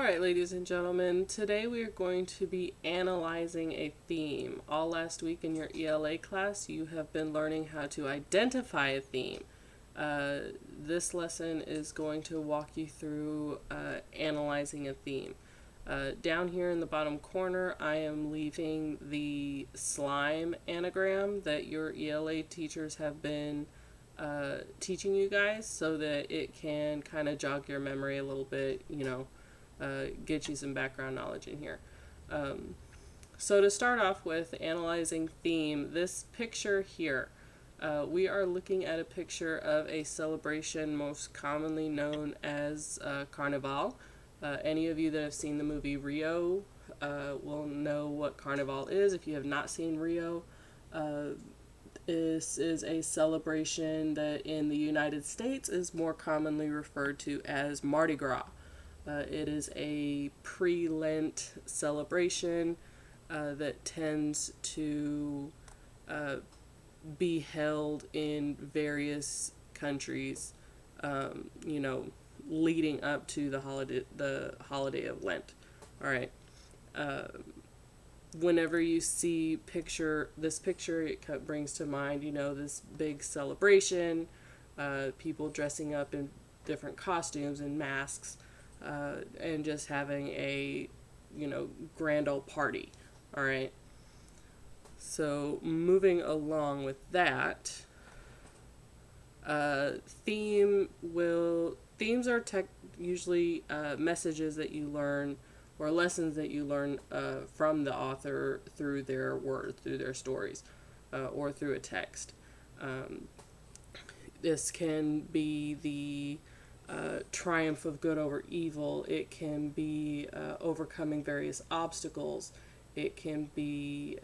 Alright, ladies and gentlemen, today we are going to be analyzing a theme. All last week in your ELA class, you have been learning how to identify a theme. This lesson is going to walk you through analyzing a theme. Down here in the bottom corner, I am leaving the slime anagram that your ELA teachers have been teaching you guys so that it can kind of jog your memory a little bit, get you some background knowledge in here. So to start off with analyzing theme, this picture here, we are looking at a picture of a celebration most commonly known as Carnival. Any of you that have seen the movie Rio will know what Carnival is. If you have not seen Rio, this is a celebration that in the United States is more commonly referred to as Mardi Gras. It is a pre-Lent celebration that tends to be held in various countries, leading up to the holiday of Lent. All right. Whenever you see this picture, it brings to mind, this big celebration, people dressing up in different costumes and masks, and just having a, grand old party. All right. So moving along with that, themes are usually messages that you learn or lessons that you learn from the author through their words, through their stories, or through a text. This can be the triumph of good over evil. It can be overcoming various obstacles. It can be,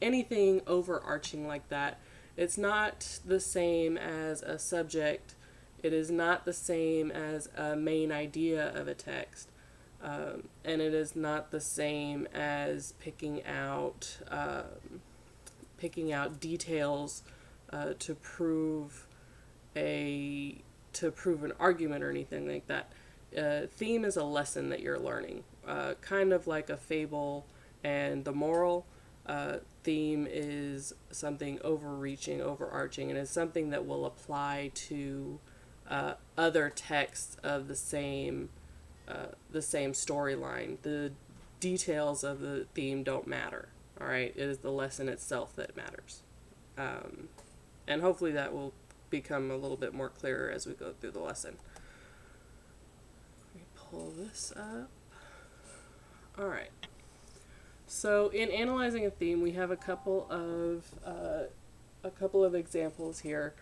anything overarching like that. It's not the same as a subject. It is not the same as a main idea of a text. And it is not the same as picking out details to prove an argument or anything like that. Theme is a lesson that you're learning, kind of like a fable and the moral. Theme is something overreaching, overarching, and is something that will apply to other texts of the same storyline. The details of the theme don't matter. All right, it is the lesson itself that matters, and hopefully that will become a little bit more clearer as we go through the lesson. Let me pull this up. All right. So in analyzing a theme, we have a couple of examples here.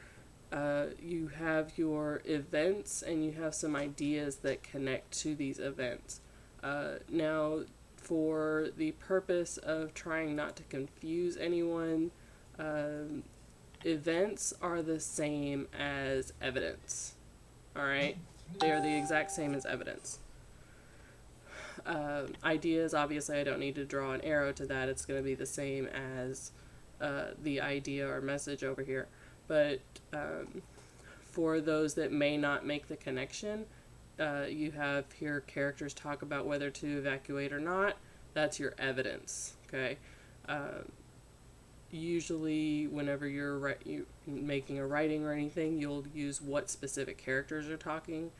You have your events and you have some ideas that connect to these events. Now, for the purpose of trying not to confuse anyone, events are the same as evidence. All right? They are the exact same as evidence. Ideas, obviously, I don't need to draw an arrow to that. It's going to be the same as the idea or message over here. But for those that may not make the connection, you have here characters talk about whether to evacuate or not. That's your evidence, okay? Usually, whenever you're making a writing or anything, you'll use what specific characters are talking.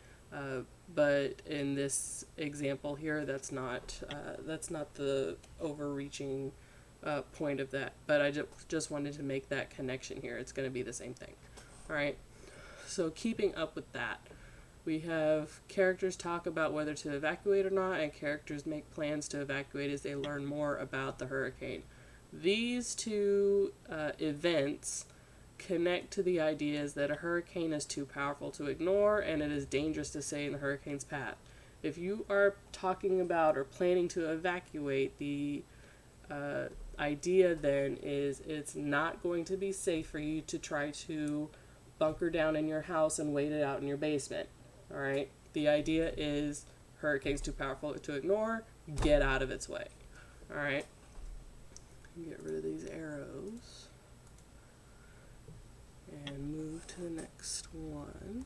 But in this example here, that's not the overreaching point of that. But I just wanted to make that connection here. It's going to be the same thing. All right. So keeping up with that, we have characters talk about whether to evacuate or not, and characters make plans to evacuate as they learn more about the hurricane. These two events connect to the ideas that a hurricane is too powerful to ignore and it is dangerous to stay in the hurricane's path. If you are talking about or planning to evacuate, the idea then is it's not going to be safe for you to try to bunker down in your house and wait it out in your basement. All right? The idea is hurricane's too powerful to ignore, get out of its way. All right? Get rid of these arrows and move to the next one.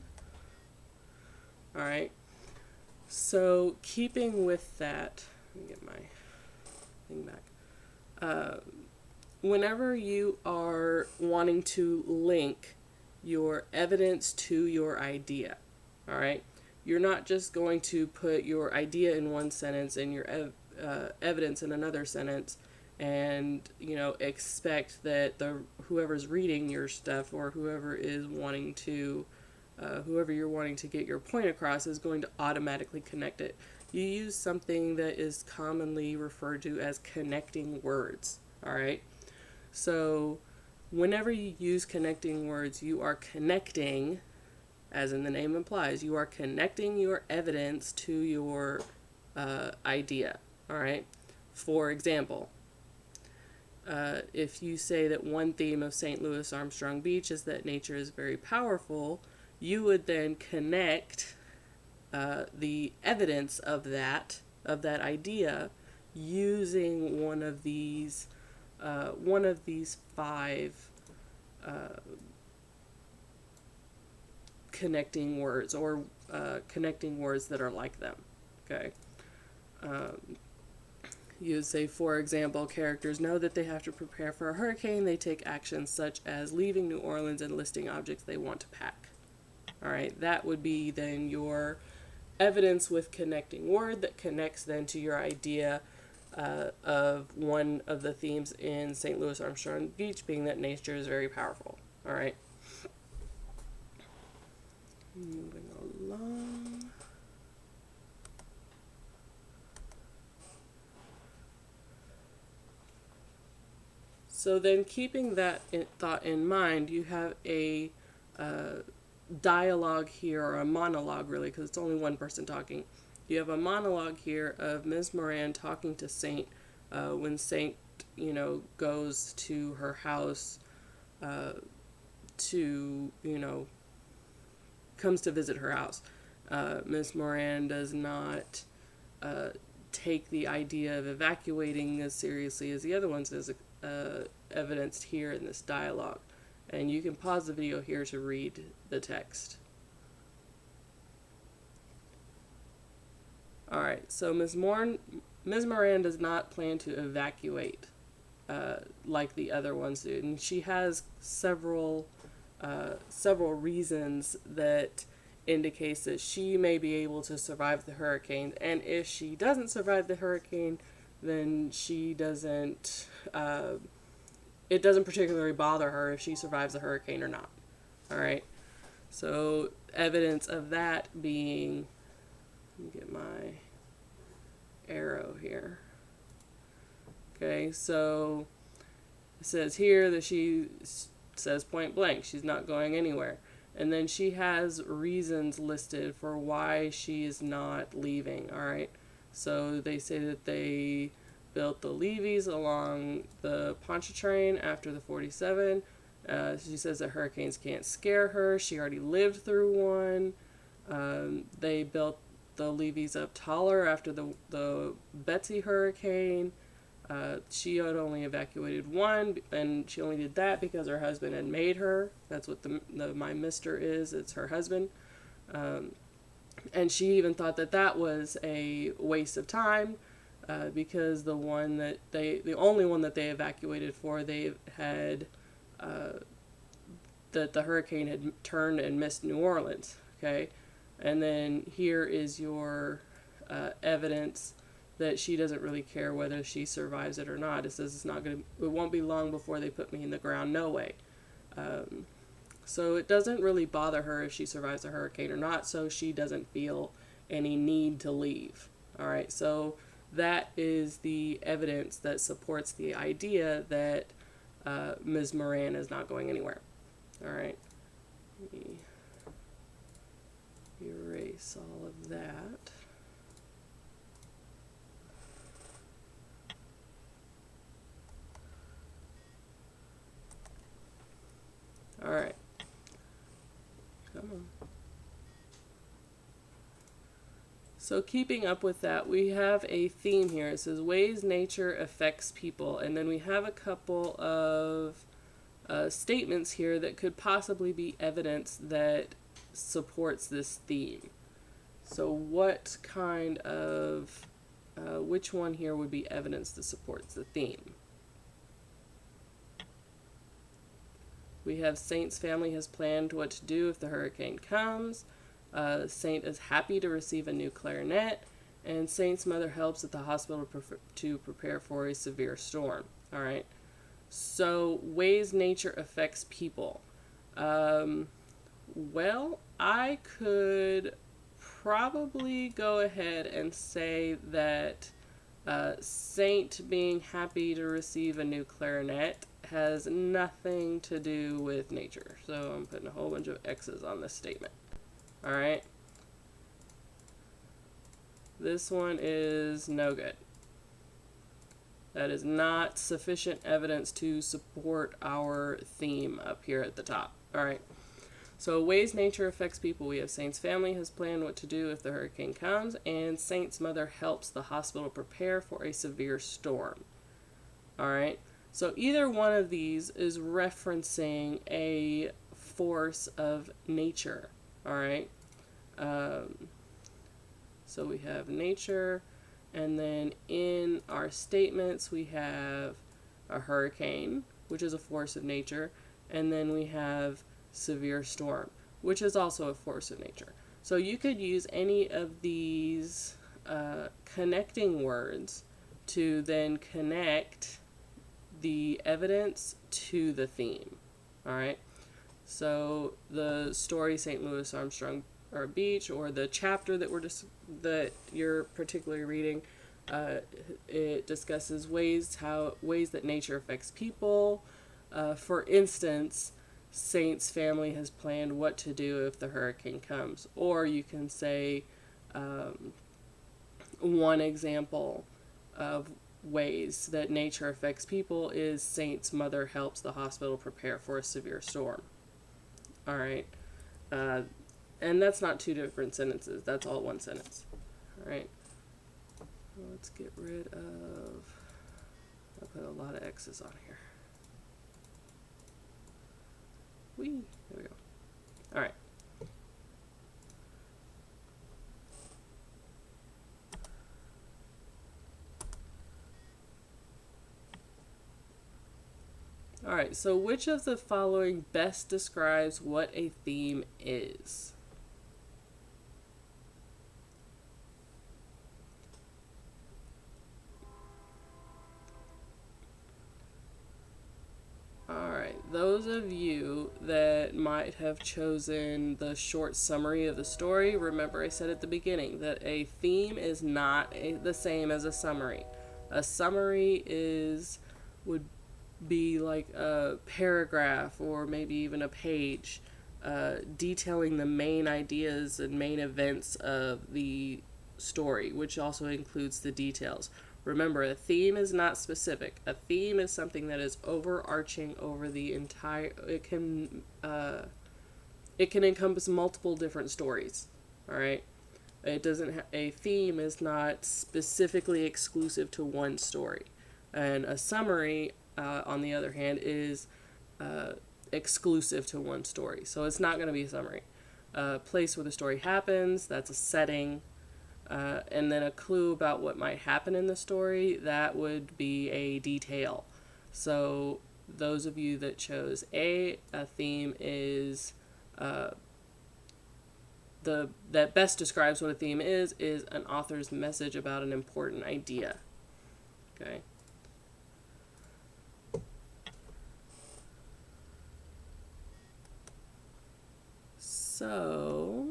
All right. So keeping with that, let me get my thing back. Whenever you are wanting to link your evidence to your idea, all right, you're not just going to put your idea in one sentence and your evidence in another sentence, and expect that the whoever's reading your stuff, or whoever is wanting to whoever you're wanting to get your point across, is going to automatically connect it. You use something that is commonly referred to as connecting words. All right. So whenever you use connecting words, you are connecting, as in the name implies, you are connecting your evidence to your idea. All right. For example, if you say that one theme of St. Louis Armstrong Beach is that nature is very powerful, you would then connect the evidence of that idea using one of these five connecting words, or connecting words that are like them. Okay. You say, for example, characters know that they have to prepare for a hurricane. They take actions such as leaving New Orleans and listing objects they want to pack. All right, that would be then your evidence with connecting word that connects then to your idea of one of the themes in St. Louis Armstrong Beach, being that nature is very powerful. All right. Moving along. So then, keeping that thought in mind, you have a dialogue here, or a monologue really, because it's only one person talking. You have a monologue here of Ms. Moran talking to Saint when Saint, goes to her house to, comes to visit her house. Ms. Moran does not take the idea of evacuating as seriously as the other ones, as evidenced here in this dialogue. And you can pause the video here to read the text. Alright, so Ms. Moran does not plan to evacuate like the other ones do. And she has several reasons that indicates that she may be able to survive the hurricane. And if she doesn't survive the hurricane, then she doesn't, it doesn't particularly bother her if she survives the hurricane or not. All right. So evidence of that being, let me get my arrow here. Okay, so it says here that she says point blank, she's not going anywhere. And then she has reasons listed for why she is not leaving. All right. So they say that they built the levees along the Pontchartrain after the 47. She says that hurricanes can't scare her. She already lived through one. They built the levees up taller after the Betsy hurricane. She had only evacuated one, and she only did that because her husband had made her. That's what the my mister is. It's her husband. And she even thought that was a waste of time, because the only one that they evacuated for, they had, that the hurricane had turned and missed New Orleans. Okay. And then here is your evidence that she doesn't really care whether she survives it or not. It says it won't be long before they put me in the ground. No way. So it doesn't really bother her if she survives a hurricane or not, so she doesn't feel any need to leave. All right, so that is the evidence that supports the idea that Ms. Moran is not going anywhere. All right, let me erase all of that. All right. Come on. So keeping up with that, we have a theme here. It says ways nature affects people, and then we have a couple of statements here that could possibly be evidence that supports this theme. So what kind of, which one here would be evidence that supports the theme? We have Saint's family has planned what to do if the hurricane comes. Saint is happy to receive a new clarinet. And Saint's mother helps at the hospital to prepare for a severe storm. All right. So ways nature affects people. Well, I could probably go ahead and say that Saint being happy to receive a new clarinet has nothing to do with nature. So I'm putting a whole bunch of X's on this statement. All right. This one is no good. That is not sufficient evidence to support our theme up here at the top. All right. So ways nature affects people. We have Saint's family has planned what to do if the hurricane comes, and Saint's mother helps the hospital prepare for a severe storm. All right. So either one of these is referencing a force of nature. All right. So we have nature, and then in our statements we have a hurricane, which is a force of nature, and then we have severe storm, which is also a force of nature. So you could use any of these connecting words to then connect the evidence to the theme. All right. So the story St. Louis Armstrong or Beach, or the chapter that you're particularly reading, it discusses ways that nature affects people. For instance, Saint's family has planned what to do if the hurricane comes. Or you can say one example of ways that nature affects people is Saint's mother helps the hospital prepare for a severe storm. All right. And that's not two different sentences. That's all one sentence. All right. Let's get rid of... I put a lot of X's on here. There we go. All right. All right, so which of the following best describes what a theme is? All right, those of you that might have chosen the short summary of the story, remember I said at the beginning that a theme is not the same as a summary. A summary would be like a paragraph or maybe even a page detailing the main ideas and main events of the story, which also includes the details. Remember, a theme is not specific. A theme is something that is overarching over the entire... It can encompass multiple different stories. All right? It doesn't a theme is not specifically exclusive to one story. And a summary, on the other hand, is exclusive to one story. So it's not going to be a summary. A place where the story happens, that's a setting. And then a clue about what might happen in the story, that would be a detail. So those of you that chose a theme is that best describes what a theme is an author's message about an important idea. Okay. So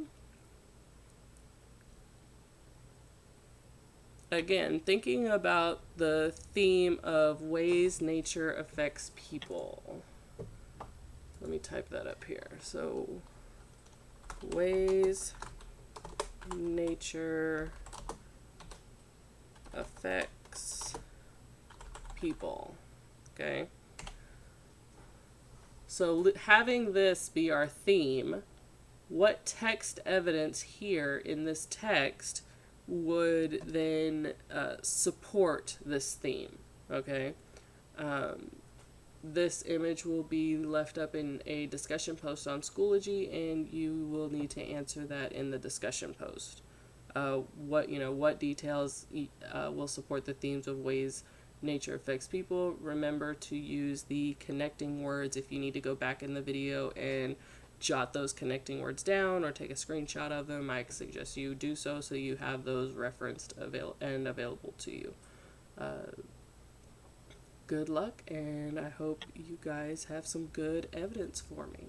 again, thinking about the theme of ways nature affects people. Let me type that up here. So, ways nature affects people. Okay? So, having this be our theme, what text evidence here in this text would then support this theme, okay? This image will be left up in a discussion post on Schoology, and you will need to answer that in the discussion post. what details will support the themes of ways nature affects people. Remember to use the connecting words if you need to go back in the video and jot those connecting words down or take a screenshot of them. I suggest you do so you have those referenced and available to you. Good luck, and I hope you guys have some good evidence for me.